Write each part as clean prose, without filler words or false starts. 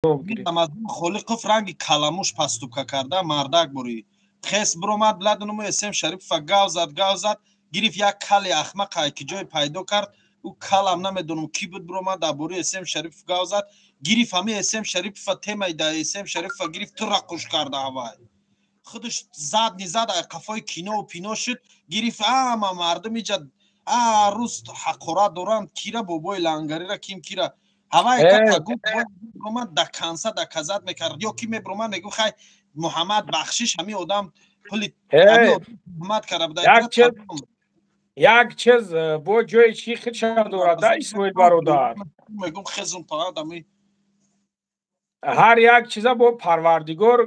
Рамазон Холиқов ранги каламуш пастука карда мардак бури хес буромад бладунуму эсем Шарипова гав зад гирифт як кали ахмақай ки ҷой пайдо кард ӯ калам намедонам ки буд буромад дар бори эсем Шарипов гав зад гирифт ҳами эсем Шарипова темаи да эсем Шарипова гирифт тура қуш карда ҳавай худаш зад низад қафои кино пино шуд гирифт ама мардум иҷа рӯз ҳақорат доранд кира бобои лангарира ким кира ҳавай катагу бромад да канса да казат мекард ё ки мебромад мегу хай Муҳаммад бахшиш ҳами одам пули ҳамат карда буда як чиз бо ҷои чӣ хидша дорад Исмоил бародар мегум хезум таадами ҳар як чиза бо парвардигор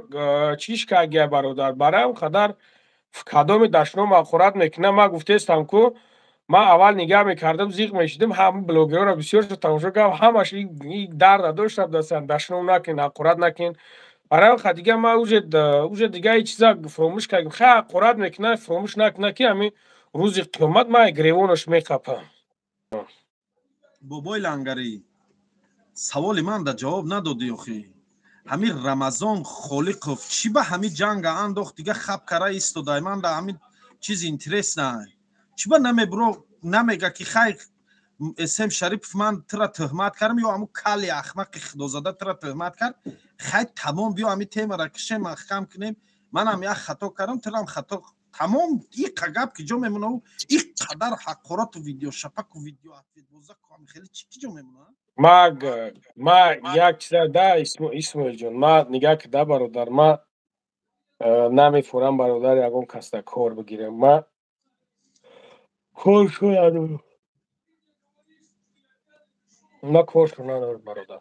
чиш кагия бародар барам қадар кадоми дашном ахорат мекунам ма гуфтестам ку ма аввал нигаҳ мекардам зиқ мешидим ҳама блогерора бисёрша тамошо кардам ҳамаш дарда доштам дастан дашном накин ақорат накин барам ха дига ма уже дига ҳеҷ чиза фромӯш кардам ха ақорат мекунам фромӯш накунам ки ҳами рӯзи қиёмат ма гревонаш меқапам бобои лангарӣ саволи ман да ҷавоб надодӣ охӣ ҳамин Рамазон Холиқов чӣ ба ҳамин ҷанга андохт дига хаб кара истодай ман да ҳамин чиз интереснай чӣ ба намебро намега ки хай эсем Шарипов ман тира тӯҳмат кардам ё ҳамун кали ахмақи худозада тира тӯҳмат кард хай тамом биё ҳамин темара кишем маҳкам кунем манам як хато кардам тирам хато тамом иқа гап ки ҷо мемона иқадар ҳақорату видеошапаку видео атветбоза хеле чӣ ки ҷо мемона ма як чиза да Исмоил ҷон ма нигаҳ кида бародар ма намефурам бародар ягон каста кор бигирам ма коршо надорам ма коршо надорам бародар